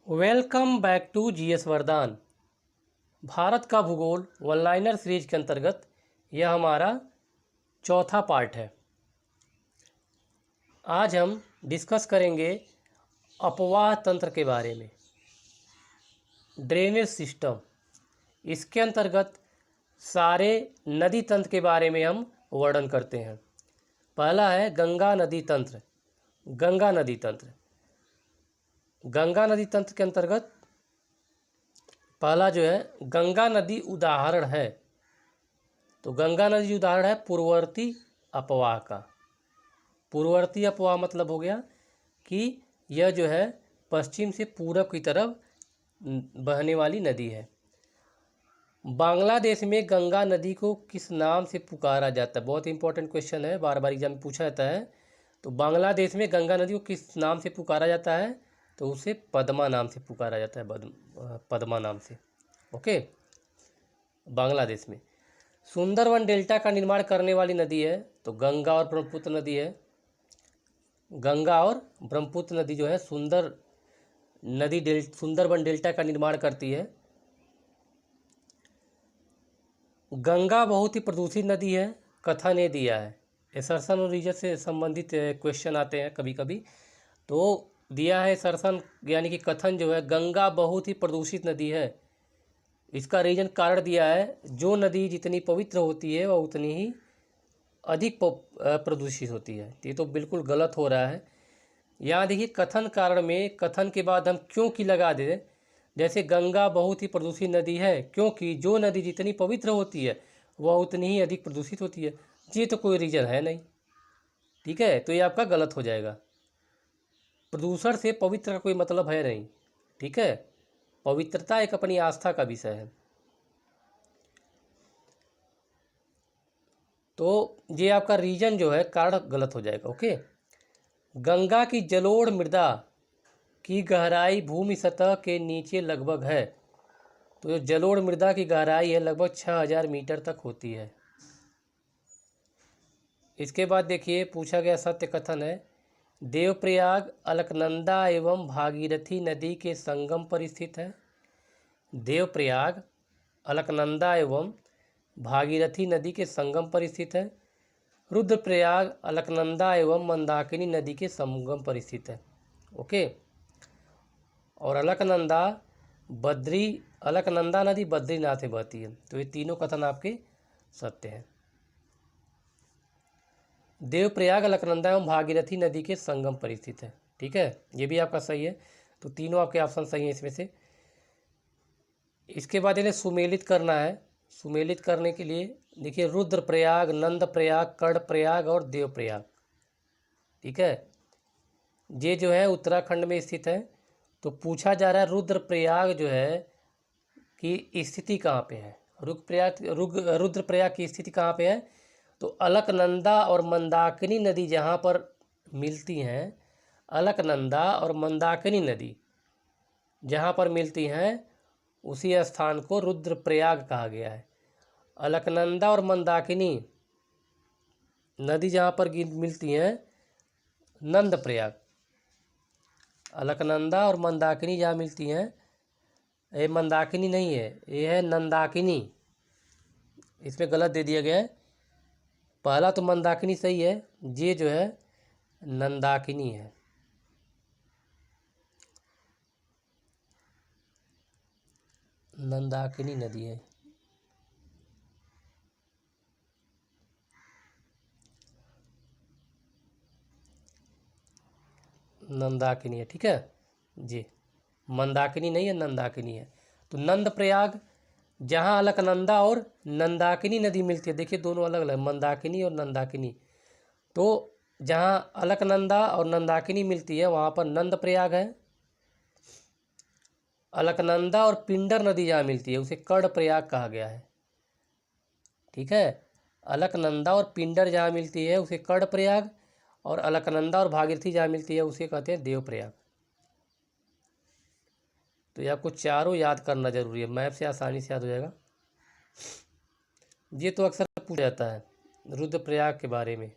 Welcome back to GS वरदान। भारत का भूगोल वन लाइनर सीरीज के अंतर्गत यह हमारा चौथा पार्ट है। आज हम डिस्कस करेंगे अपवाह तंत्र के बारे में, ड्रेनेज सिस्टम। इसके अंतर्गत सारे नदी तंत्र के बारे में हम वर्णन करते हैं। पहला है गंगा नदी तंत्र। गंगा नदी तंत्र के अंतर्गत पहला जो है गंगा नदी उदाहरण है। तो गंगा नदी उदाहरण है पूर्ववर्ती अपवाह का। पूर्ववर्ती अपवाह मतलब हो गया कि यह जो है पश्चिम से पूरब की तरफ बहने वाली नदी है। बांग्लादेश में गंगा नदी को किस नाम से पुकारा जाता है? बहुत इंपॉर्टेंट क्वेश्चन है, बार बार एग्जाम में पूछा जाता है। तो बांग्लादेश में गंगा नदी को किस नाम से पुकारा जाता है? तो उसे पद्मा नाम से पुकारा जाता है, पद्मा नाम से। ओके। बांग्लादेश में सुंदरवन डेल्टा का निर्माण करने वाली नदी है तो गंगा और ब्रह्मपुत्र नदी है। गंगा और ब्रह्मपुत्र नदी जो है सुंदरवन डेल्टा का निर्माण करती है। गंगा बहुत ही प्रदूषित नदी है, कथन ये दिया है। एसर्शन और रीजन से संबंधित क्वेश्चन आते हैं कभी कभी। तो दिया है एसर्शन यानी कि कथन जो है गंगा बहुत ही प्रदूषित नदी है। इसका रीजन कारण दिया है, जो नदी जितनी पवित्र होती है वह उतनी ही अधिक प्रदूषित होती है। ये तो बिल्कुल गलत हो रहा है। यहाँ देखिए कथन कारण में कथन के बाद हम क्यों की लगा दे। जैसे गंगा बहुत ही प्रदूषित नदी है क्योंकि जो नदी जितनी पवित्र होती है वह उतनी ही अधिक प्रदूषित होती है। ये तो कोई रीजन है नहीं, ठीक है। तो ये आपका गलत हो जाएगा। प्रदूषण से पवित्र का कोई मतलब है नहीं, ठीक है। पवित्रता एक अपनी आस्था का विषय है। तो ये आपका रीजन जो है कारण गलत हो जाएगा। ओके। गंगा की जलोढ़ मृदा की गहराई भूमि सतह के नीचे लगभग है। तो जो जलोढ़ मृदा की गहराई है लगभग 6000 मीटर तक होती है। इसके बाद देखिए पूछा गया सत्य कथन है, देवप्रयाग अलकनंदा एवं भागीरथी नदी के संगम पर स्थित है। देवप्रयाग अलकनंदा एवं भागीरथी नदी के संगम पर स्थित है। रुद्रप्रयाग अलकनंदा एवं मंदाकिनी नदी के संगम पर स्थित है। ओके। और अलकनंदा नदी बद्रीनाथ में बहती है। तो ये तीनों कथन आपके सत्य हैं। देवप्रयाग अलकनंदा एवं भागीरथी नदी के संगम पर स्थित है, ठीक है। ये भी आपका सही है। तो तीनों आपके ऑप्शन सही हैं इसमें से। इसके बाद इन्हें सुमेलित करना है। सुमेलित करने के लिए देखिए रुद्रप्रयाग, नंदप्रयाग, कर्णप्रयाग और देवप्रयाग, ठीक है। ये जो है उत्तराखंड में स्थित है। तो पूछा जा रहा है रुद्रप्रयाग जो है की स्थिति कहाँ पे है? रुद्रप्रयाग की स्थिति कहाँ पे है? तो अलकनंदा और मंदाकिनी नदी जहाँ पर मिलती हैं, अलकनंदा और मंदाकिनी नदी जहाँ पर मिलती हैं उसी स्थान को रुद्रप्रयाग कहा गया है। अलकनंदा और मंदाकिनी नदी जहाँ पर मिलती हैं नंदप्रयाग। अलकनंदा और मंदाकिनी जहाँ मिलती हैं, ये मंदाकिनी नहीं है, ये है नंदाकिनी। इसमें गलत दे दिया गया है। पहला तो मंदाकिनी सही है, ये जो है नंदाकिनी है। नंदाकिनी नदी है। नंदाकिनी है, ठीक है जी। मंदाकिनी नहीं है, नंदाकिनी है। तो नंदप्रयाग जहाँ अलकनंदा और नंदाकिनी नदी मिलती है, देखिए दोनों अलग अलग, मंदाकिनी और नंदाकिनी। तो जहाँ अलकनंदा और नंदाकिनी मिलती है वहाँ पर नंदप्रयाग है। अलकनंदा और पिंडर नदी जहाँ मिलती है उसे कर्णप्रयाग कहा गया है, ठीक है। अलकनंदा और पिंडर जहाँ मिलती है उसे कर्णप्रयाग, और अलकनंदा और भागीरथी जहाँ मिलती है उसे कहते हैं देवप्रयाग। तो ये आपको चारों याद करना जरूरी है, मैप से आसानी से याद हो जाएगा। ये तो अक्सर पूछा जाता है रुद्रप्रयाग के बारे में,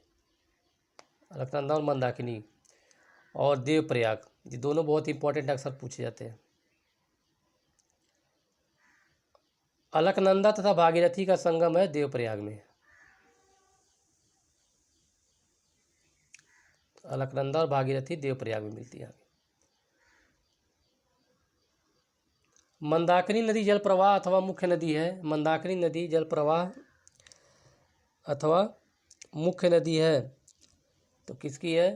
अलकनंदा और मंदाकिनी और देवप्रयाग, ये दोनों बहुत इंपॉर्टेंट अक्सर पूछे जाते हैं। अलकनंदा तथा भागीरथी का संगम है देवप्रयाग में। अलकनंदा और भागीरथी देवप्रयाग में मिलती है। मंदाकिनी नदी जल प्रवाह अथवा मुख्य नदी है। मंदाकिनी नदी जल प्रवाह अथवा मुख्य नदी है तो किसकी है?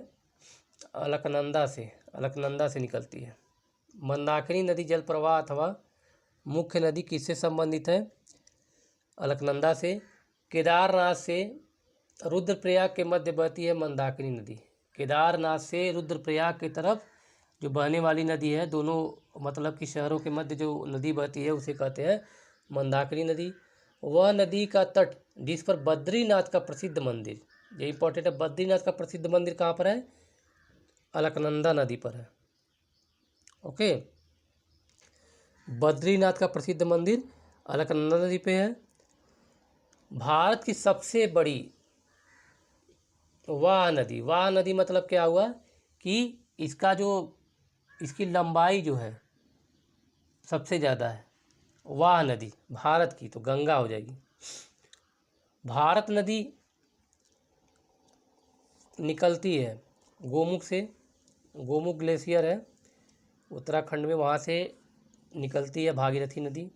अलकनंदा से निकलती है। मंदाकिनी नदी जल प्रवाह अथवा मुख्य नदी किससे संबंधित है? अलकनंदा से। केदारनाथ से रुद्रप्रयाग के मध्य बहती है मंदाकिनी नदी। केदारनाथ से रुद्रप्रयाग की तरफ जो बहने वाली नदी है, दोनों मतलब कि शहरों के मध्य जो नदी बहती है उसे कहते हैं मंदाकिनी नदी। वह नदी का तट जिस पर बद्रीनाथ का प्रसिद्ध मंदिर, ये इंपॉर्टेंट है, बद्रीनाथ का प्रसिद्ध मंदिर कहाँ पर है? अलकनंदा नदी पर है। ओके, बद्रीनाथ का प्रसिद्ध मंदिर अलकनंदा नदी पे है। भारत की सबसे बड़ी वाह नदी मतलब क्या हुआ कि इसकी लंबाई जो है सबसे ज़्यादा है। वाह नदी भारत की तो गंगा हो जाएगी। भारत नदी निकलती है गोमुख से। गोमुख ग्लेशियर है उत्तराखंड में, वहाँ से निकलती है भागीरथी नदी।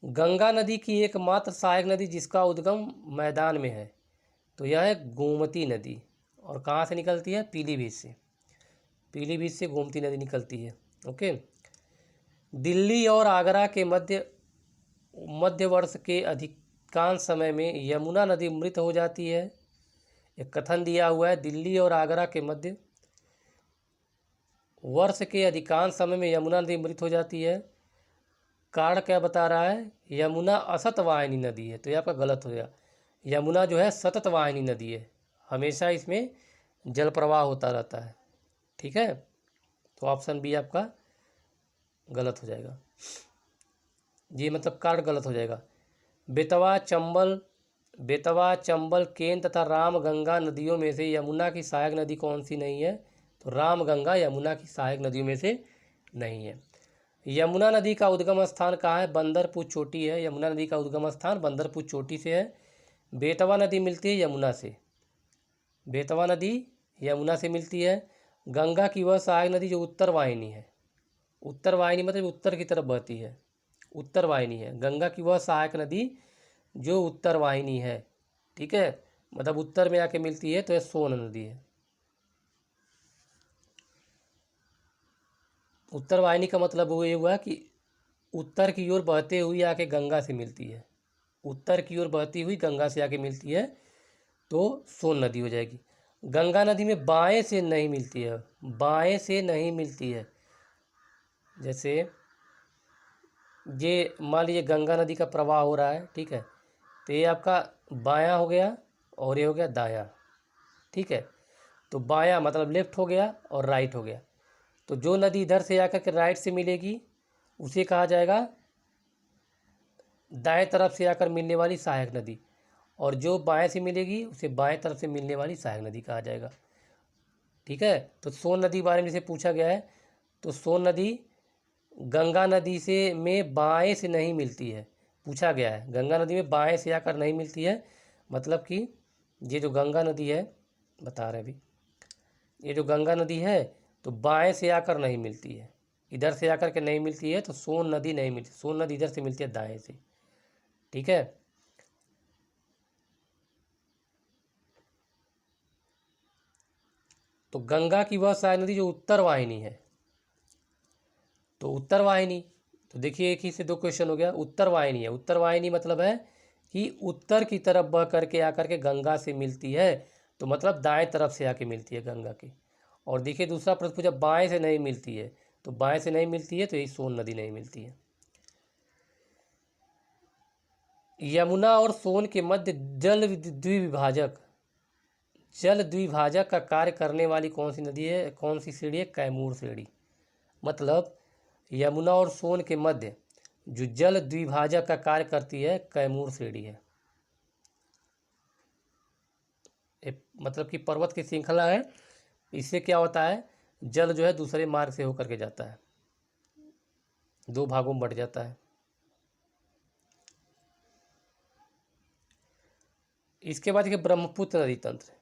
गंगा नदी की एकमात्र सहायक नदी जिसका उद्गम मैदान में है तो यह है गोमती नदी। और कहाँ से निकलती है? पीलीभीत से। पीलीभीत से गोमती नदी निकलती है। ओके, दिल्ली और आगरा के मध्य वर्ष के अधिकांश समय में यमुना नदी मृत हो जाती है। एक कथन दिया हुआ है, दिल्ली और आगरा के मध्य वर्ष के अधिकांश समय में यमुना नदी मृत हो जाती है। कारण क्या बता रहा है? यमुना असत वाहिनी नदी है, तो ये आपका गलत हो गया। यमुना जो है सतत वाहिनी नदी है, हमेशा इसमें जल प्रवाह होता रहता है। ठीक है, तो ऑप्शन बी आपका गलत हो जाएगा। ये मतलब कारण गलत हो जाएगा। बेतवा चंबल केन तथा रामगंगा नदियों में से यमुना की सहायक नदी कौन सी नहीं है? तो रामगंगा यमुना की सहायक नदियों में से नहीं है। यमुना नदी का उद्गम स्थान कहाँ है? बंदरपुर चोटी है। यमुना नदी का उद्गम स्थान बंदरपुर चोटी से है। बेतवा नदी मिलती है यमुना से। बेतवा नदी यमुना से मिलती है। गंगा की वह सहायक नदी जो उत्तर वाहिनी है। उत्तर वाहिनी मतलब उत्तर की तरफ बहती है, उत्तर वाहिनी है। गंगा की वह सहायक नदी जो उत्तर वाहिनी है। ठीक है, मतलब उत्तर में आके मिलती है तो यह सोन नदी है। उत्तर वाहिनी का मतलब वो ये हुआ कि उत्तर की ओर बहते हुई आके गंगा से मिलती है। उत्तर की ओर बहती हुई गंगा से आके मिलती है तो सोन नदी हो जाएगी। गंगा नदी में बाएं से नहीं मिलती है, बाएं से नहीं मिलती है। जैसे ये मान लीजिए गंगा नदी का प्रवाह हो रहा है, ठीक है, तो ये आपका बायां हो गया और ये हो गया दायां। ठीक है, तो बायां मतलब लेफ्ट हो गया और राइट हो गया। तो जो नदी इधर से आकर के राइट से मिलेगी उसे कहा जाएगा दाएं तरफ से आकर मिलने वाली सहायक नदी, और जो बाएं से मिलेगी उसे बाएं तरफ से मिलने वाली सहायक नदी कहा जाएगा। ठीक है, तो सोन नदी बारे में से पूछा गया है, तो सोन नदी गंगा नदी में बाएं से नहीं मिलती है, पूछा गया है। गंगा नदी में बाएं से आकर नहीं मिलती है, मतलब कि ये जो गंगा नदी है, बता रहे अभी, ये जो गंगा नदी है तो बाएं से आकर नहीं मिलती है, इधर से आकर के नहीं मिलती है, तो सोन नदी नहीं मिलती। सोन नदी इधर से मिलती है दाएं से। ठीक है, तो गंगा की वह सहायक नदी जो उत्तर वाहिनी है, तो उत्तर वाहिनी, तो देखिए एक ही से दो क्वेश्चन हो गया। उत्तर वाहिनी है, उत्तर वाहिनी मतलब है कि उत्तर की तरफ बह करके आकर के गंगा से मिलती है, तो मतलब दाएं तरफ से आके मिलती है गंगा की। और देखिए दूसरा प्रश्न पूछा बाएं से नहीं मिलती है, तो बाएं से नहीं मिलती है तो यही सोन नदी नहीं मिलती है। यमुना और सोन के मध्य जल द्विभाजक का कार्य करने वाली कौन सी नदी है, कौन सी श्रेणी है? कैमूर श्रेणी। मतलब यमुना और सोन के मध्य जो जल द्विभाजक का कार्य करती है कैमूर श्रेणी है। मतलब कि पर्वत की श्रृंखला है, इससे क्या होता है, जल जो है दूसरे मार्ग से होकर के जाता है, दो भागों में बंट जाता है। इसके बाद देखिए ब्रह्मपुत्र नदी तंत्र,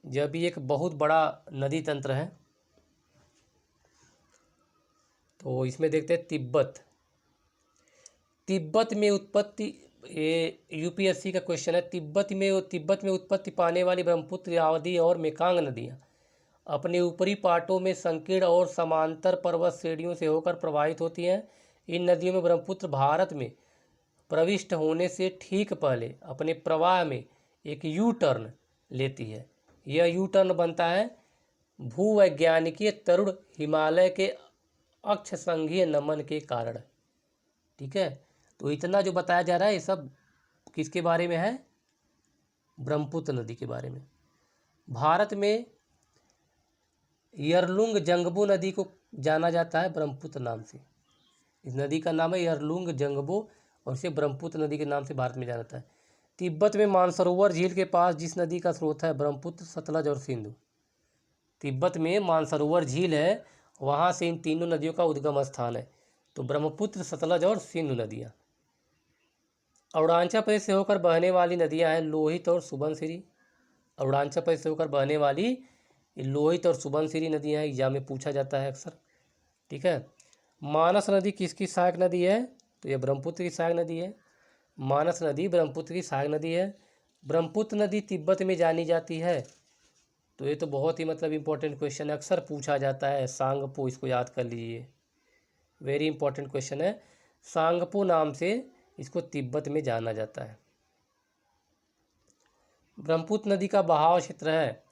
यह भी एक बहुत बड़ा नदी तंत्र है। तो इसमें देखते हैं तिब्बत में उत्पत्ति, ये यूपीएससी का क्वेश्चन है। तिब्बत में उत्पत्ति पाने वाली ब्रह्मपुत्र, इरावदी और मेकांग नदियाँ अपने ऊपरी पाटों में संकीर्ण और समांतर पर्वत श्रेणियों से होकर प्रवाहित होती हैं। इन नदियों में ब्रह्मपुत्र भारत में प्रविष्ट होने से ठीक पहले अपने प्रवाह में एक यू टर्न लेती है। यह यू टर्न बनता है भूवैज्ञानिकीय तरुण हिमालय के अक्ष संघीय नमन के कारण। ठीक है, तो इतना जो बताया जा रहा है ये सब किसके बारे में है? ब्रह्मपुत्र नदी के बारे में। भारत में यरलुंग जंगबो नदी को जाना जाता है ब्रह्मपुत्र नाम से। इस नदी का नाम है यरलुंग जंगबो और इसे ब्रह्मपुत्र नदी के नाम से भारत में जाना जाता है। तिब्बत में मानसरोवर झील के पास जिस नदी का स्रोत है ब्रह्मपुत्र, सतलज और सिंधु। तिब्बत में मानसरोवर झील है, वहाँ से इन तीनों नदियों का उद्गम स्थान है। तो ब्रह्मपुत्र, सतलज और सिंधु नदियाँ। अरुणाचल प्रदेश से होकर बहने वाली नदियाँ हैं लोहित और सुबनसिरी। अरुणाचल प्रदेश से होकर बहने वाली लोहित और सुबनसिरी नदियाँ हैं, एग्जाम में पूछा जाता है अक्सर। ठीक है, मानस नदी किसकी सहायक नदी है? तो ये ब्रह्मपुत्र की सहायक नदी है। मानस नदी ब्रह्मपुत्र की सहायक नदी है। ब्रह्मपुत्र नदी तिब्बत में जानी जाती है। तो ये तो बहुत ही मतलब इम्पोर्टेंट क्वेश्चन है, अक्सर पूछा जाता है। सांगपो, इसको याद कर लीजिए, वेरी इंपॉर्टेंट क्वेश्चन है। सांगपो नाम से इसको तिब्बत में जाना जाता है। ब्रह्मपुत्र नदी का बहाव क्षेत्र है,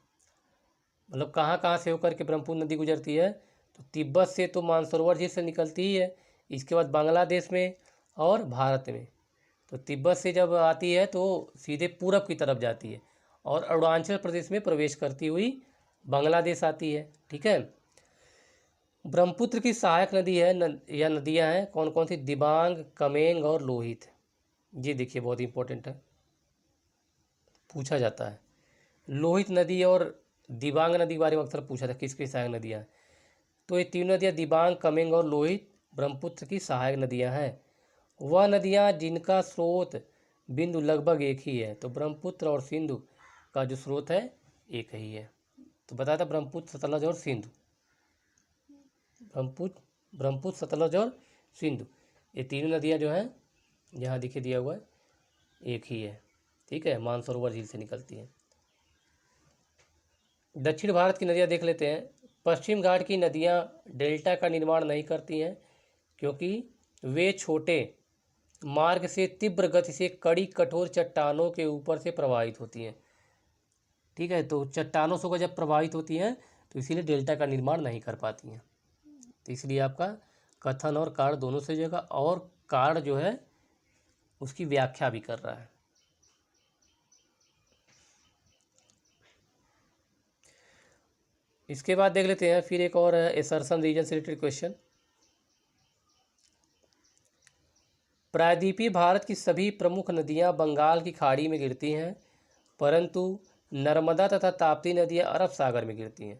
मतलब कहाँ कहाँ से होकर के ब्रह्मपुत्र नदी गुजरती है? तो तिब्बत से तो मानसरोवर झील से निकलती ही है, इसके बाद बांग्लादेश में और भारत में। तो तिब्बत से जब आती है तो सीधे पूरब की तरफ जाती है और अरुणाचल प्रदेश में प्रवेश करती हुई बांग्लादेश आती है। ठीक है, ब्रह्मपुत्र की सहायक नदी है या नदियां हैं कौन कौन सी? दिबांग, कमेंग और लोहित। ये देखिए बहुत इंपॉर्टेंट है, पूछा जाता है। लोहित नदी और दिबांग नदी के बारे में अक्सर पूछा था किसकी सहायक नदियाँ हैं। तो ये तीन नदियाँ दिबांग, कमेंग और लोहित ब्रह्मपुत्र की सहायक नदियाँ हैं। वह नदियाँ जिनका स्रोत बिंदु लगभग एक ही है। तो ब्रह्मपुत्र और सिंधु का जो स्रोत है एक ही है। तो बताया था ब्रह्मपुत्र, सतलज और सिंधु। ब्रह्मपुत्र, सतलज और सिंधु, ये तीनों नदियाँ जो हैं यहाँ दिखे दिया हुआ है एक ही है। ठीक है, मानसरोवर झील से निकलती है। दक्षिण भारत की नदियाँ देख लेते हैं। पश्चिम घाट की नदियाँ डेल्टा का निर्माण नहीं करती हैं क्योंकि वे छोटे मार्ग से तीव्र गति से कड़ी कठोर चट्टानों के ऊपर से प्रवाहित होती हैं। ठीक है, तो चट्टानों से जब प्रभावित होती हैं तो इसीलिए डेल्टा का निर्माण नहीं कर पाती हैं। तो इसलिए आपका कथन और कारण दोनों से जगह, और कारण जो है उसकी व्याख्या भी कर रहा है। इसके बाद देख लेते हैं फिर एक और एसर्सन रीजन से रिलेटेड क्वेश्चन। प्रायद्वीपीय भारत की सभी प्रमुख नदियां बंगाल की खाड़ी में गिरती हैं, परंतु नर्मदा तथा ताप्ती नदियां अरब सागर में गिरती हैं।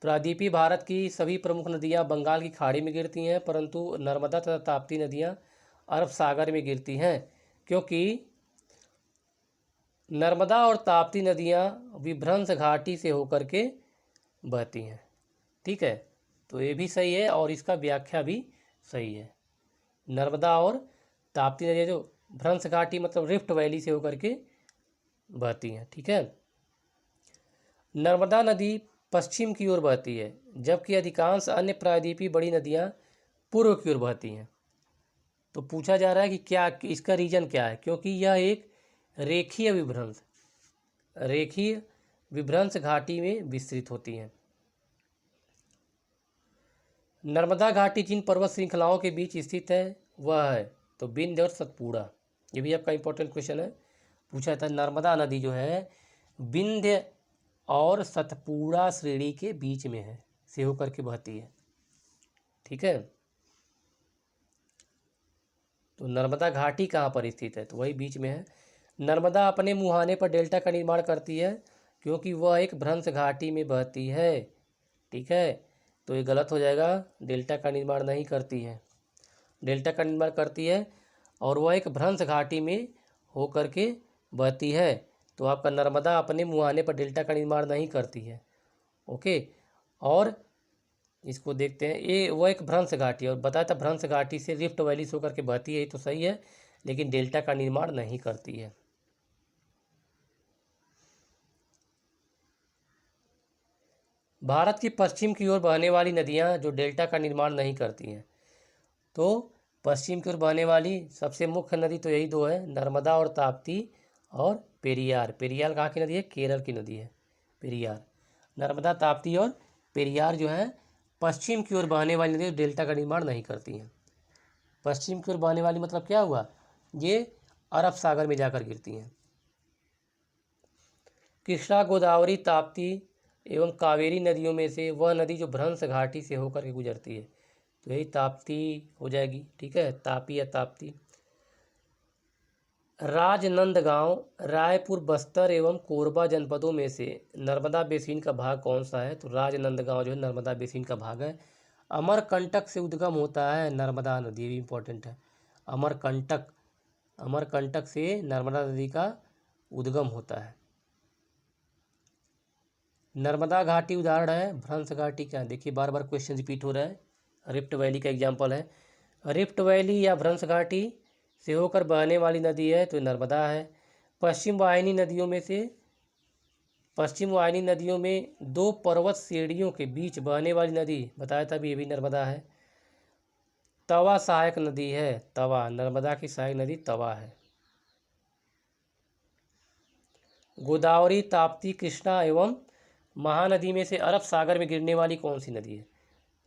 प्रायद्वीपीय भारत की सभी प्रमुख नदियां बंगाल की खाड़ी में गिरती हैं, परंतु नर्मदा तथा ताप्ती नदियां अरब सागर में गिरती हैं, क्योंकि नर्मदा और ताप्ती नदियां विभ्रंश घाटी से होकर के बहती हैं। ठीक है, तो ये भी सही है और इसका व्याख्या भी सही है। नर्मदा और ताप्ती नदियाँ जो भ्रंश घाटी मतलब रिफ्ट वैली से होकर के बहती हैं। ठीक है, नर्मदा नदी पश्चिम की ओर बहती है, जबकि अधिकांश अन्य प्रायद्वीपीय बड़ी नदियाँ पूर्व की ओर बहती हैं। तो पूछा जा रहा है कि क्या इसका रीजन क्या है? क्योंकि यह एक रेखीय विभ्रंश घाटी में विस्तृत होती हैं। नर्मदा घाटी जिन पर्वत श्रृंखलाओं के बीच स्थित है वह है तो विंध्य और सतपुड़ा। ये भी आपका इंपॉर्टेंट क्वेश्चन है, पूछा था। नर्मदा नदी जो है विंध्य और सतपुड़ा श्रेणी के बीच में है, से होकर के बहती है। ठीक है, तो नर्मदा घाटी कहाँ पर स्थित है? तो वही बीच में है। नर्मदा अपने मुहाने पर डेल्टा का निर्माण करती है क्योंकि वह एक भ्रंश घाटी में बहती है। ठीक है, तो ये गलत हो जाएगा, डेल्टा का निर्माण नहीं करती है। डेल्टा का निर्माण करती है और वह एक भ्रंश घाटी में होकर के बहती है। तो आपका नर्मदा अपने मुहाने पर डेल्टा का निर्माण नहीं करती है। ओके, और इसको देखते हैं, ये वो एक भ्रंश घाटी है और बताया था भ्रंश घाटी से रिफ्ट वैली से होकर के बहती है, ये तो सही है, लेकिन डेल्टा का निर्माण नहीं करती है। भारत की पश्चिम की ओर बहने वाली नदियां जो डेल्टा का निर्माण नहीं करती हैं, तो पश्चिम की ओर बहने वाली सबसे मुख्य नदी तो यही दो है, नर्मदा और ताप्ती और पेरियार। पेरियार कहाँ की नदी है? केरल की नदी है पेरियार। नर्मदा, ताप्ती और पेरियार जो है पश्चिम की ओर बहने वाली नदी डेल्टा का निर्माण नहीं करती हैं। पश्चिम की ओर बहने वाली मतलब क्या हुआ? ये अरब सागर में जाकर गिरती हैं। कृष्णा, गोदावरी, ताप्ती एवं कावेरी नदियों में से वह नदी जो भ्रंश घाटी से होकर के गुजरती है, तो यही ताप्ती हो जाएगी। ठीक है, तापी या ताप्ती। राजनंदगांव, रायपुर, बस्तर एवं कोरबा जनपदों में से नर्मदा बेसिन का भाग कौन सा है? तो राजनंदगांव जो है नर्मदा बेसिन का भाग है। अमरकंटक से उद्गम होता है नर्मदा नदी, भी इम्पोर्टेंट है। अमरकंटक, अमरकंटक से नर्मदा नदी का उद्गम होता है। नर्मदा घाटी उदाहरण है, भ्रंश घाटी क्या है? देखिए बार बार क्वेश्चन रिपीट हो रहा है। रिफ्ट वैली का एग्जाम्पल है। रिफ्ट वैली या भ्रंश घाटी से होकर बहने वाली नदी है तो नर्मदा है। पश्चिम वाहिनी नदियों में से, पश्चिम वाहिनी नदियों में दो पर्वत श्रेणियों के बीच बहने वाली नदी बताया था भी, ये भी नर्मदा है। तवा सहायक नदी है, तवा, नर्मदा की सहायक नदी तवा है। गोदावरी, ताप्ती, कृष्णा एवं महानदी में से अरब सागर में गिरने वाली कौन सी नदी है?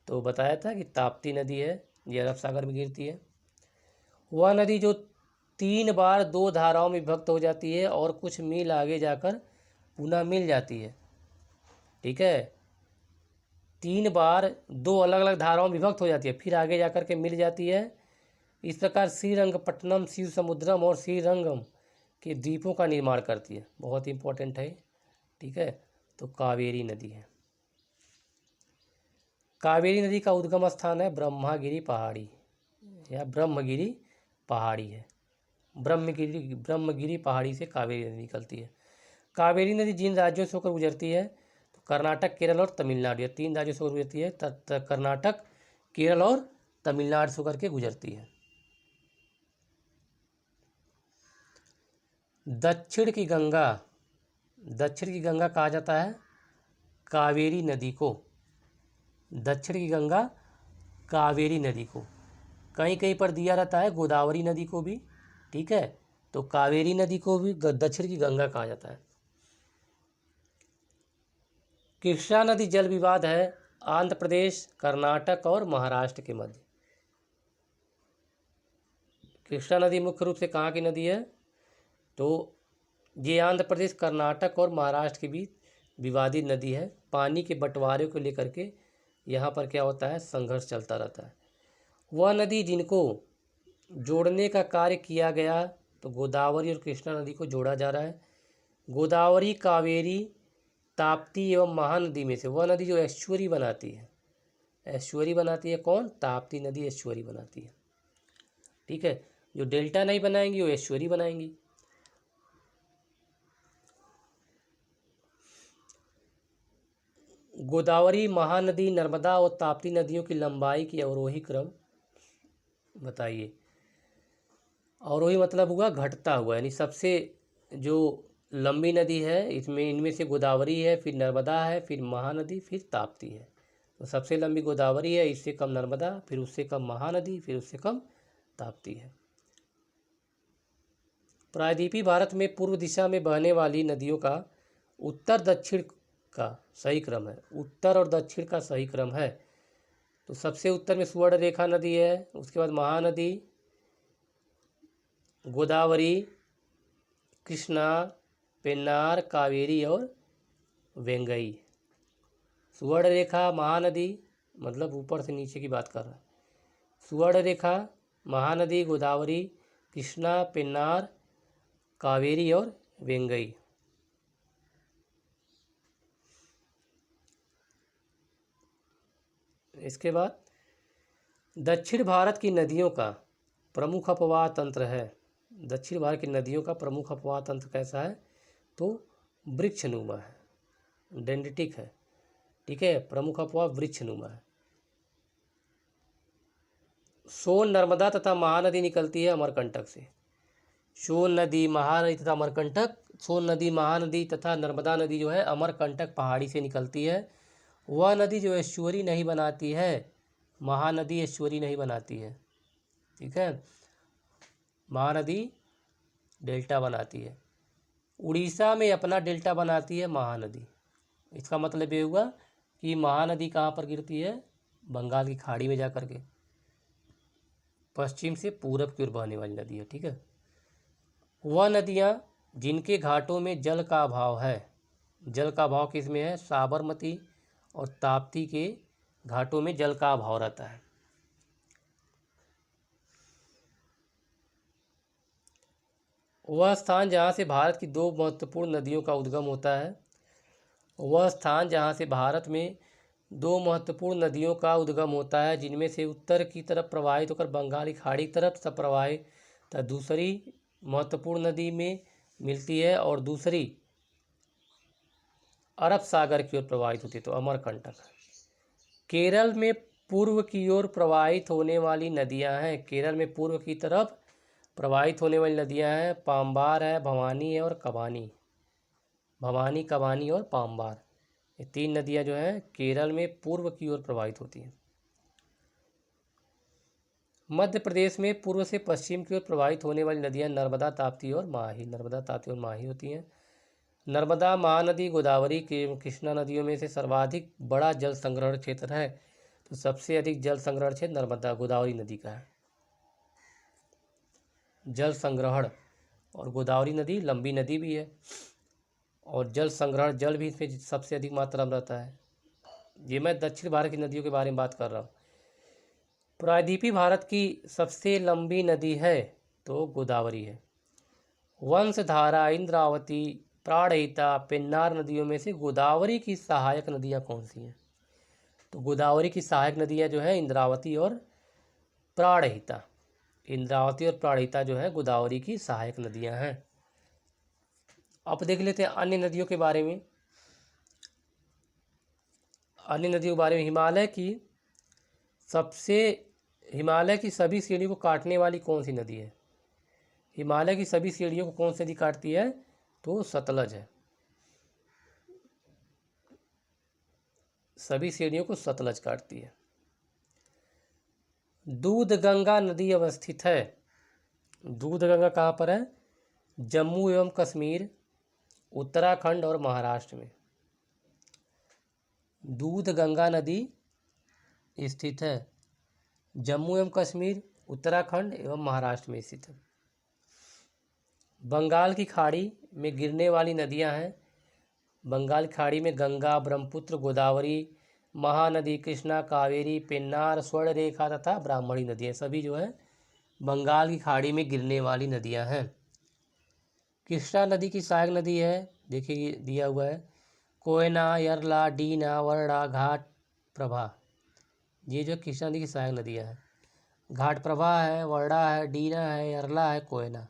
तो बताया था कि ताप्ती नदी है, ये अरब सागर में गिरती है। वह नदी जो 3 बार 2 धाराओं में विभक्त हो जाती है और कुछ मील आगे जाकर पुनः मिल जाती है। ठीक है, 3 बार 2 अलग अलग धाराओं में विभक्त हो जाती है, फिर आगे जाकर के मिल जाती है। इस प्रकार श्रीरंगपट्टनम, शिव समुद्रम और श्रीरंगम के द्वीपों का निर्माण करती है। बहुत इंपॉर्टेंट है। ठीक है, तो कावेरी नदी है। कावेरी नदी का उद्गम स्थान है ब्रह्मागिरी पहाड़ी या ब्रह्मगिरी पहाड़ी है। ब्रह्मगिरी पहाड़ी से कावेरी नदी निकलती है। कावेरी नदी जिन राज्यों से होकर गुजरती है, तो कर्नाटक, केरल और तमिलनाडु, ये 3 राज्यों से होकर गुजरती है। कर्नाटक, केरल और तमिलनाडु से होकर के गुजरती है। दक्षिण की गंगा, दक्षिण की गंगा कहा जाता है कावेरी नदी को। दक्षिण की गंगा कावेरी नदी को, कहीं कहीं पर दिया रहता है गोदावरी नदी को भी। ठीक है, तो कावेरी नदी को भी दक्षिण की गंगा कहा जाता है। कृष्णा नदी जल विवाद है आंध्र प्रदेश, कर्नाटक और महाराष्ट्र के मध्य। कृष्णा नदी मुख्य रूप से कहाँ की नदी है? तो ये आंध्र प्रदेश, कर्नाटक और महाराष्ट्र के बीच विवादित नदी है। पानी के बंटवारे को लेकर के यहाँ पर क्या होता है? संघर्ष चलता रहता है। वह नदी जिनको जोड़ने का कार्य किया गया, तो गोदावरी और कृष्णा नदी को जोड़ा जा रहा है। गोदावरी, कावेरी, ताप्ती एवं महानदी में से वह नदी जो एस्चुअरी बनाती है, एस्चुअरी बनाती है कौन? ताप्ती नदी एस्चुअरी बनाती है। ठीक है, जो डेल्टा नहीं बनाएंगी वो एस्चुअरी बनाएंगी। गोदावरी, महानदी, नर्मदा और ताप्ती नदियों की लंबाई की अवरोही क्रम बताइए। अवरोही मतलब हुआ घटता हुआ, यानी सबसे जो लंबी नदी है इसमें, इनमें से गोदावरी है, फिर नर्मदा है, फिर महानदी, फिर ताप्ती है। तो सबसे लंबी गोदावरी है, इससे कम नर्मदा, फिर उससे कम महानदी, फिर उससे कम ताप्ती है। प्रायद्वीपीय भारत में पूर्व दिशा में बहने वाली नदियों का उत्तर दक्षिण का सही क्रम है, उत्तर और दक्षिण का सही क्रम है। तो सबसे उत्तर में सुवर्ण रेखा नदी है, उसके बाद महानदी, गोदावरी, कृष्णा, पेन्नार, कावेरी और वेंगई। सुवर्ण रेखा, महानदी, मतलब ऊपर से नीचे की बात कर रहा है। सुवर्ण रेखा, महानदी, गोदावरी, कृष्णा, पेन्नार, कावेरी और वेंगई। इसके बाद दक्षिण भारत की नदियों का प्रमुख अपवाह तंत्र है। दक्षिण भारत की नदियों का प्रमुख अपवाह तंत्र कैसा है? तो वृक्षनुमा है, डेंड्रिटिक है, ठीक है। प्रमुख अपवाद वृक्षनुमा है। सोन, नर्मदा तथा महानदी निकलती है अमरकंटक से। सोन नदी, महानदी तथा अमरकंटक, सोन नदी, महानदी तथा नर्मदा नदी जो है अमरकंटक पहाड़ी से निकलती है। वह नदी जो एस्चुअरी नहीं बनाती है, महानदी एस्चुअरी नहीं बनाती है, ठीक है। महानदी डेल्टा बनाती है। उड़ीसा में अपना डेल्टा बनाती है महानदी। इसका मतलब ये हुआ कि महानदी कहाँ पर गिरती है, बंगाल की खाड़ी में जाकर के, पश्चिम से पूरब की ओर बहने वाली नदी है, ठीक है। वह नदियाँ जिनके घाटों में जल का अभाव है, जल का अभाव किस में है, साबरमती और ताप्ती के घाटों में जल का अभाव रहता है। वह स्थान जहाँ से भारत की दो महत्वपूर्ण नदियों का उद्गम होता है, वह स्थान जहाँ से भारत में दो महत्वपूर्ण नदियों का उद्गम होता है, जिनमें से उत्तर की तरफ प्रवाहित होकर बंगाल की खाड़ी की तरफ सब प्रवाहित तथा दूसरी महत्वपूर्ण नदी में मिलती है और दूसरी अरब सागर की ओर प्रवाहित होती है, तो अमरकंटक। केरल में पूर्व की ओर प्रवाहित होने वाली नदियां हैं, केरल में पूर्व की तरफ प्रवाहित होने वाली नदियां हैं, पाम्बार है, भवानी है और कबानी। भवानी, कबानी और पाम्बार, ये तीन नदियां जो हैं केरल में पूर्व की ओर प्रवाहित होती हैं। मध्य प्रदेश में पूर्व से पश्चिम की ओर प्रवाहित होने वाली नदियां नर्मदा, ताप्ती और माही, नर्मदा, ताप्ती और माही होती हैं। नर्मदा, महानदी, गोदावरी के कृष्णा नदियों में से सर्वाधिक बड़ा जल संग्रहण क्षेत्र है, तो सबसे अधिक जल संग्रहण क्षेत्र नर्मदा गोदावरी नदी का है, जल संग्रहण। और गोदावरी नदी लंबी नदी भी है और जल संग्रहण, जल भी इसमें सबसे अधिक मात्रा में रहता है। ये मैं दक्षिण भारत की नदियों के बारे में बात कर रहा हूँ। प्रायद्वीपीय भारत की सबसे लंबी नदी है तो गोदावरी है। वंशधारा, इंद्रावती, प्राणहिता, पेन्नार नदियों में से गोदावरी की सहायक नदियाँ कौन सी हैं? तो गोदावरी की सहायक नदियाँ जो है इंद्रावती और प्राणहिता। इंद्रावती और प्राणहिता जो है गोदावरी की सहायक नदियाँ हैं। अब देख लेते हैं अन्य नदियों के बारे में। अन्य नदियों के बारे में, हिमालय की सभी सीढ़ियों को काटने वाली कौन सी नदी है? हिमालय की सभी सीढ़ियों को कौन सी नदी काटती है? तो सतलज है। सभी सीढ़ियों को सतलज काटती है। दूधगंगा नदी अवस्थित है। दूधगंगा कहाँ पर है? जम्मू एवं कश्मीर, उत्तराखंड और महाराष्ट्र में दूधगंगा नदी स्थित है। जम्मू एवं कश्मीर, उत्तराखंड एवं महाराष्ट्र में स्थित है। बंगाल की खाड़ी में गिरने वाली नदियां हैं। बंगाल की खाड़ी में गंगा, ब्रह्मपुत्र, गोदावरी, महानदी, कृष्णा, कावेरी, पेन्नार, स्वर्णरेखा तथा ब्राह्मणी नदियां, सभी जो है बंगाल की खाड़ी में गिरने वाली नदियां हैं। कृष्णा नदी की सहायक नदी है, देखिए दिया हुआ है, कोयना, यरला, डीना, वरड़ा, घाट प्रभा। ये जो कृष्णा नदी की सहायक नदियाँ हैं, घाट प्रभा है, वरड़ा है, डीना है, यरला है, कोयना।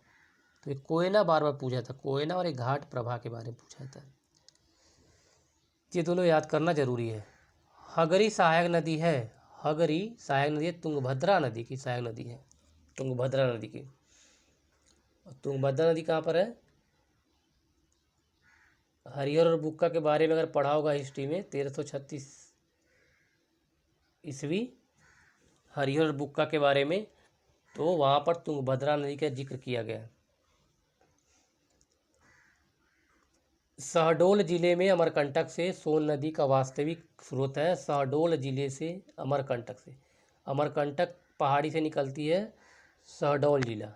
तो ये कोयना बार बार पूछा था, कोयना और एक घाट प्रभा के बारे में पूछा था, ये दोनों याद करना जरूरी है। हगरी सहायक नदी है। हगरी सहायक नदी है, तुंगभद्रा नदी की सहायक नदी है, तुंगभद्रा नदी की। तुंगभद्रा नदी कहाँ पर है? हरिहर और बुक्का के बारे में अगर पढ़ा होगा हिस्ट्री में, 1336 ईस्वी हरिहर और बुक्का के बारे में, तो वहाँ पर तुंगभद्रा नदी का जिक्र किया गया है। शहडोल जिले में अमरकंटक से सोन नदी का वास्तविक स्रोत है। शहडोल जिले से अमरकंटक से, अमरकंटक पहाड़ी से निकलती है शहडोल जिला,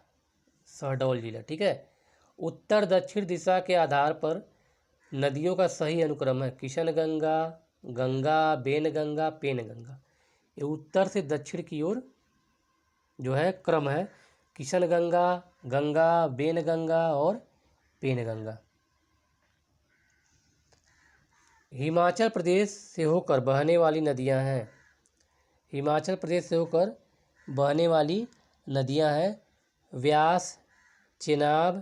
शहडोल जिला, ठीक है। उत्तर दक्षिण दिशा के आधार पर नदियों का सही अनुक्रम है किशनगंगा, गंगा, बेनगंगा, पेनगंगा। ये उत्तर से दक्षिण की ओर जो है क्रम है, किशनगंगा, गंगा, बेनगंगा और पेनगंगा। हिमाचल प्रदेश से होकर बहने वाली नदियां हैं। हिमाचल प्रदेश से होकर बहने वाली नदियां हैं व्यास, चेनाब,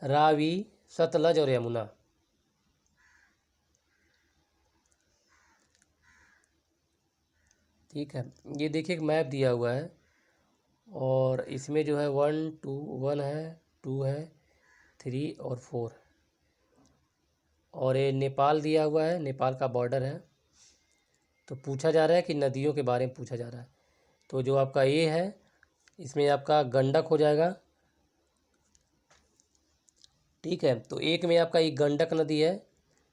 रावी, सतलज और यमुना। ठीक है, ये देखिए एक मैप दिया हुआ है और इसमें जो है 1 है, 2 है, 3 और 4, और ये नेपाल दिया हुआ है, नेपाल का बॉर्डर है। तो पूछा जा रहा है कि नदियों के बारे में पूछा जा रहा है। तो जो आपका ए है इसमें आपका गंडक हो जाएगा। ठीक है, तो एक में आपका एक गंडक नदी है,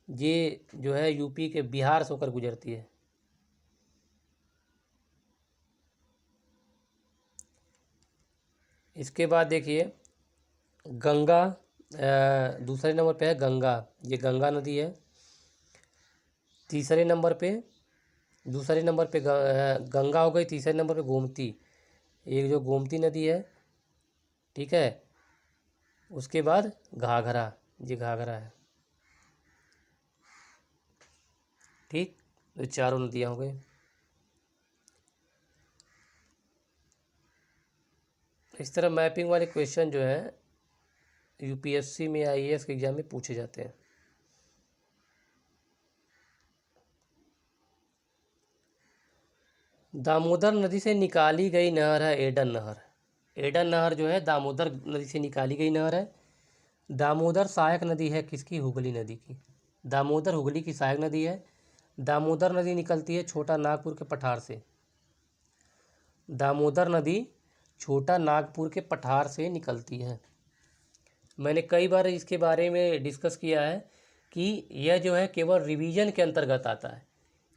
ये जो है यूपी के बिहार से होकर गुजरती है। इसके बाद देखिए गंगा, दूसरे नंबर पे है गंगा, ये गंगा नदी है। तीसरे नंबर पे, दूसरे नंबर पे गंगा हो गई, तीसरे नंबर पे गोमती, एक जो गोमती नदी है। ठीक है, उसके बाद घाघरा, ये घाघरा है। ठीक, तो चारों नदियाँ हो गई। इस तरह मैपिंग वाले क्वेश्चन जो है यूपीएससी में, आईएएस के एग्जाम में पूछे जाते हैं। दामोदर नदी से निकाली गई नहर है एडन नहर। एडन नहर जो है दामोदर नदी से निकाली गई नहर है। दामोदर सहायक नदी है किसकी? हुगली नदी की। दामोदर हुगली की सहायक नदी है। दामोदर नदी निकलती है छोटा नागपुर के पठार से। दामोदर नदी छोटा नागपुर के पठार से निकलती है। मैंने कई बार इसके बारे में डिस्कस किया है कि यह जो है केवल रिवीजन के अंतर्गत आता है।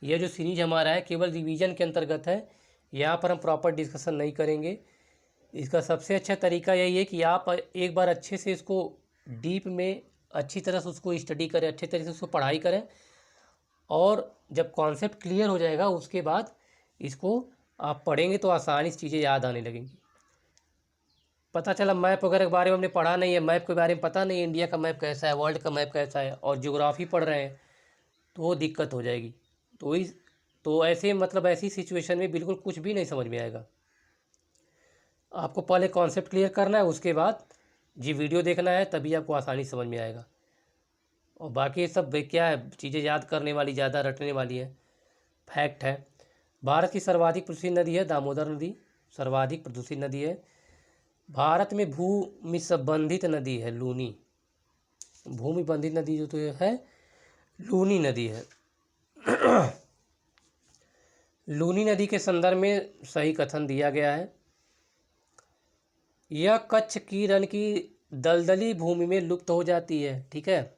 यह जो सीरीज हमारा है केवल रिवीजन के अंतर्गत है, यहाँ पर हम प्रॉपर डिस्कशन नहीं करेंगे। इसका सबसे अच्छा तरीका यही है कि आप एक बार अच्छे से इसको डीप में अच्छी तरह से उसको स्टडी करें, अच्छे तरह से उसको पढ़ाई करें, और जब कॉन्सेप्ट क्लियर हो जाएगा उसके बाद इसको आप पढ़ेंगे तो आसानी से चीज़ें याद आने लगेंगी। पता चला मैप वगैरह के बारे में हमने पढ़ा नहीं है, मैप के बारे में पता नहीं, इंडिया का मैप कैसा है, वर्ल्ड का मैप कैसा है, और ज्योग्राफी पढ़ रहे हैं तो वो दिक्कत हो जाएगी। तो ऐसे मतलब ऐसी सिचुएशन में बिल्कुल कुछ भी नहीं समझ में आएगा। आपको पहले कॉन्सेप्ट क्लियर करना है, उसके बाद जी वीडियो देखना है, तभी आपको आसानी समझ में आएगा। और बाकी सब क्या है, चीज़ें याद करने वाली, ज़्यादा रटने वाली है, फैक्ट है। भारत की सर्वाधिक प्रदूषित नदी है दामोदर नदी, सर्वाधिक प्रदूषित नदी है। भारत में भूमि संबंधित नदी है लूनी। भूमि बंधित नदी जो तो है लूनी नदी है। लूनी नदी के संदर्भ में सही कथन दिया गया है। यह कच्छ की रण की दलदली भूमि में लुप्त हो जाती है। ठीक है,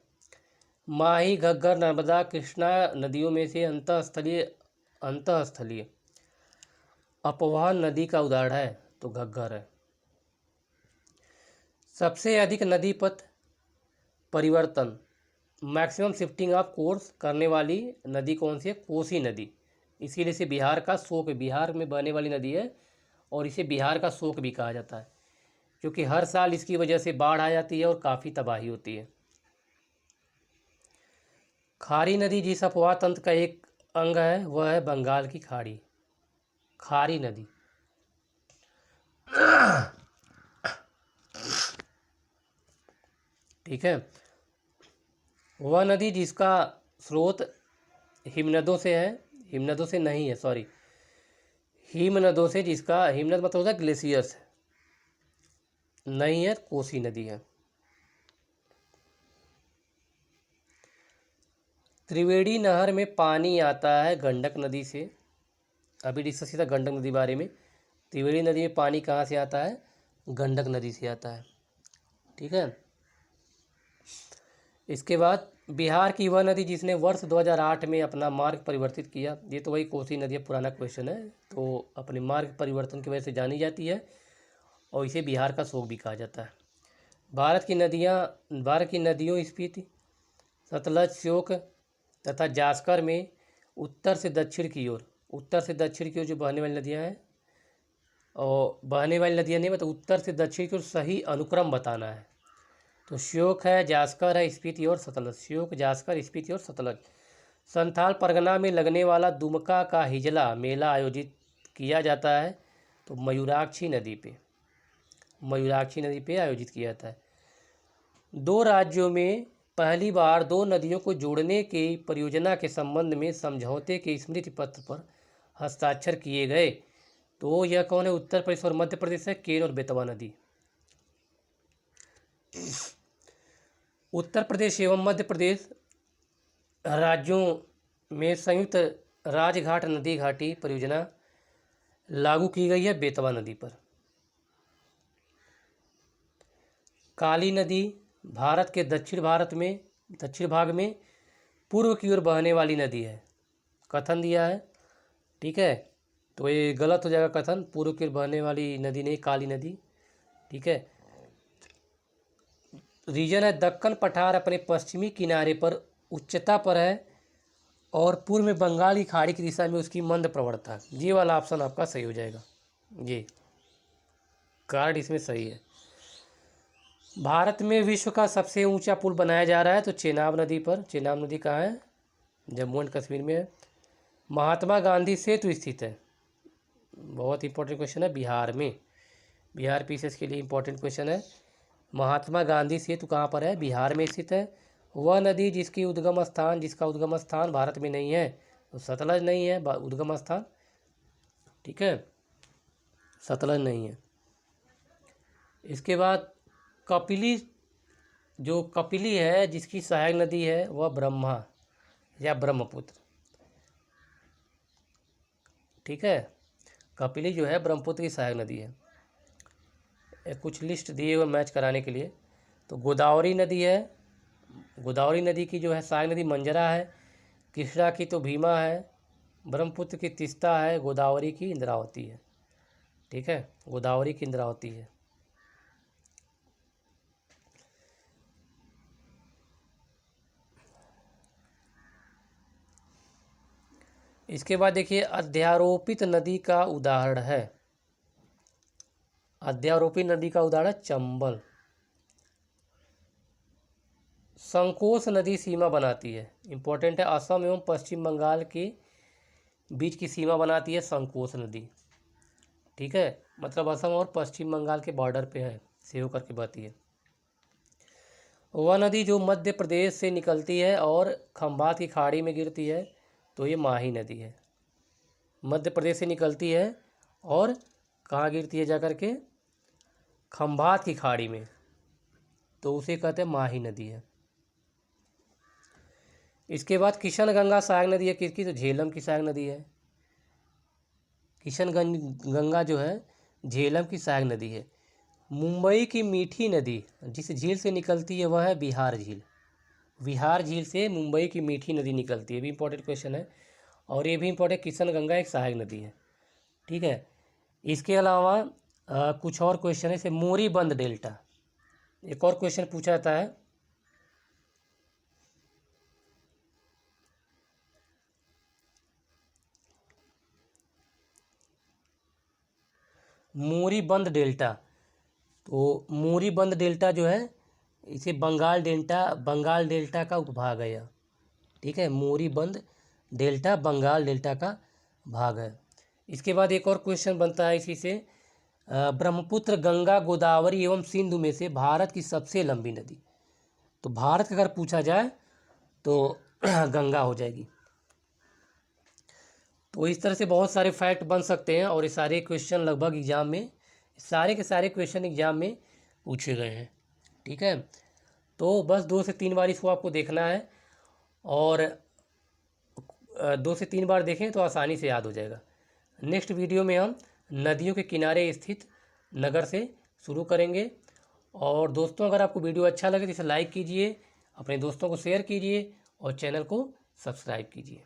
माही, घग्गर, नर्मदा, कृष्णा नदियों में से अंतःस्थलीय अपवहन नदी का उदाहरण है तो घग्गर है। सबसे अधिक नदी पथ परिवर्तन, मैक्सिमम शिफ्टिंग ऑफ कोर्स करने वाली नदी कौन सी है? कोसी नदी। इसीलिए इसे बिहार का शोक, बिहार में बहने वाली नदी है और इसे बिहार का शोक भी कहा जाता है, क्योंकि हर साल इसकी वजह से बाढ़ आ जाती है और काफ़ी तबाही होती है। खारी नदी जिस अपवाह तंत्र का एक अंग है वह है बंगाल की खाड़ी। खारी नदी। ठीक है, वह नदी जिसका स्रोत हिमनदों से है, हिमनदों से नहीं है, सॉरी, हिमनदों से, जिसका हिमनद मतलब होता है ग्लेशियर्स, नहीं है, कोसी नदी है। त्रिवेणी नहर में पानी आता है गंडक नदी से। अभी डिस्कस किया था गंडक नदी बारे में। त्रिवेणी नदी में पानी कहाँ से आता है? गंडक नदी से आता है। ठीक है, इसके बाद बिहार की वह नदी जिसने वर्ष 2008 में अपना मार्ग परिवर्तित किया, ये तो वही कोसी नदी है, पुराना क्वेश्चन है, तो अपने मार्ग परिवर्तन की वजह से जानी जाती है और इसे बिहार का शोक भी कहा जाता है। भारत की नदियों स्पीति, सतलज, श्योक तथा जास्कर में उत्तर से दक्षिण की ओर जो बहने वाली नदियाँ हैं, और बहने वाली नदियाँ नहीं मतलब उत्तर से दक्षिण की ओर सही अनुक्रम बताना है। तो श्योक है, जास्कर है, स्पीति और सतलज। श्योक, जास्कर, स्पीति और सतलज। संथाल परगना में लगने वाला दुमका का हिजला मेला आयोजित किया जाता है तो मयूराक्षी नदी पे आयोजित किया जाता है। दो राज्यों में पहली बार दो नदियों को जोड़ने की परियोजना के संबंध में समझौते के स्मृति पत्र पर हस्ताक्षर किए गए। तो यह कौन है? उत्तर प्रदेश और मध्य प्रदेश है, केन और बेतवा नदी। उत्तर प्रदेश एवं मध्य प्रदेश राज्यों में संयुक्त राजघाट नदी घाटी परियोजना लागू की गई है बेतवा नदी पर। काली नदी भारत के दक्षिण भाग में पूर्व की ओर बहने वाली नदी है। कथन दिया है, ठीक है, तो ये गलत हो जाएगा कथन। पूर्व की ओर बहने वाली नदी नहीं, काली नदी, ठीक है। रीजन है दक्कन पठार अपने पश्चिमी किनारे पर उच्चता पर है और पूर्व में बंगाल की खाड़ी की दिशा में उसकी मंद प्रवणता। ये वाला ऑप्शन आपका सही हो जाएगा, ये कार्ड इसमें सही है। भारत में विश्व का सबसे ऊंचा पुल बनाया जा रहा है तो चेनाब नदी पर। चेनाब नदी कहाँ है? जम्मू एंड कश्मीर में है। महात्मा गांधी सेतु स्थित है, बहुत इंपॉर्टेंट क्वेश्चन है, बिहार में। बिहार पीसीएस के लिए इंपॉर्टेंट क्वेश्चन है। महात्मा गांधी सेतु कहाँ पर है? बिहार में स्थित है। वह नदी जिसका उद्गम स्थान भारत में नहीं है, तो सतलज नहीं है उद्गम स्थान, ठीक है, सतलज नहीं है। इसके बाद कपिली है जिसकी सहायक नदी है वह ब्रह्मा या ब्रह्मपुत्र, ठीक है। कपिली जो है ब्रह्मपुत्र की सहायक नदी है। कुछ लिस्ट दिए हुए मैच कराने के लिए। तो गोदावरी नदी है, गोदावरी नदी की जो है सहायक नदी मंजरा है। कृष्णा की तो भीमा है, ब्रह्मपुत्र की तीस्ता है, गोदावरी की इंद्रावती है, ठीक है, गोदावरी की इंद्रावती है। इसके बाद देखिए अध्यारोपित नदी का उदाहरण है। अध्यारोपित नदी का उदाहरण चंबल। संकोश नदी सीमा बनाती है, इंपॉर्टेंट है, असम एवं पश्चिम बंगाल के बीच की सीमा बनाती है संकोश नदी, ठीक है, मतलब असम और पश्चिम बंगाल के बॉर्डर पे है, से होकर के बहती है। वह नदी जो मध्य प्रदेश से निकलती है और खंभात की खाड़ी में गिरती है तो ये माही नदी है। मध्य प्रदेश से निकलती है और कहाँ गिरती है जाकर के? खंभात की खाड़ी में, तो उसे कहते हैं माही नदी है। इसके बाद किशनगंगा सहायक नदी है किसकी? तो झेलम की सहायक नदी है। किशनगंगा जो है झेलम की सहायक नदी है। मुंबई की मीठी नदी जिस झील से निकलती है वह है बिहार झील। बिहार झील से मुंबई की मीठी नदी निकलती है, भी इंपॉर्टेंट क्वेश्चन है। और ये भी इंपॉर्टेंट, किशनगंगा एक सहायक नदी है, ठीक है। इसके अलावा कुछ और क्वेश्चन है, जैसे मोरीबंद डेल्टा, एक और क्वेश्चन पूछा जाता है। मोरीबंद डेल्टा, तो मोरीबंद डेल्टा जो है इसे बंगाल डेल्टा का उपभाग है यह, ठीक है। मोरीबंद डेल्टा बंगाल डेल्टा का भाग है। इसके बाद एक और क्वेश्चन बनता है इसी से, ब्रह्मपुत्र गंगा गोदावरी एवं सिंधु में से भारत की सबसे लंबी नदी। तो भारत का अगर पूछा जाए तो गंगा हो जाएगी। तो इस तरह से बहुत सारे फैक्ट बन सकते हैं और ये सारे क्वेश्चन लगभग एग्जाम में, सारे के सारे क्वेश्चन एग्जाम में पूछे गए हैं, ठीक है। तो बस 2 से 3 बार इसको आपको देखना है और 2 से 3 बार देखें तो आसानी से याद हो जाएगा। नेक्स्ट वीडियो में हम नदियों के किनारे स्थित नगर से शुरू करेंगे। और दोस्तों अगर आपको वीडियो अच्छा लगे तो इसे लाइक कीजिए, अपने दोस्तों को शेयर कीजिए और चैनल को सब्सक्राइब कीजिए।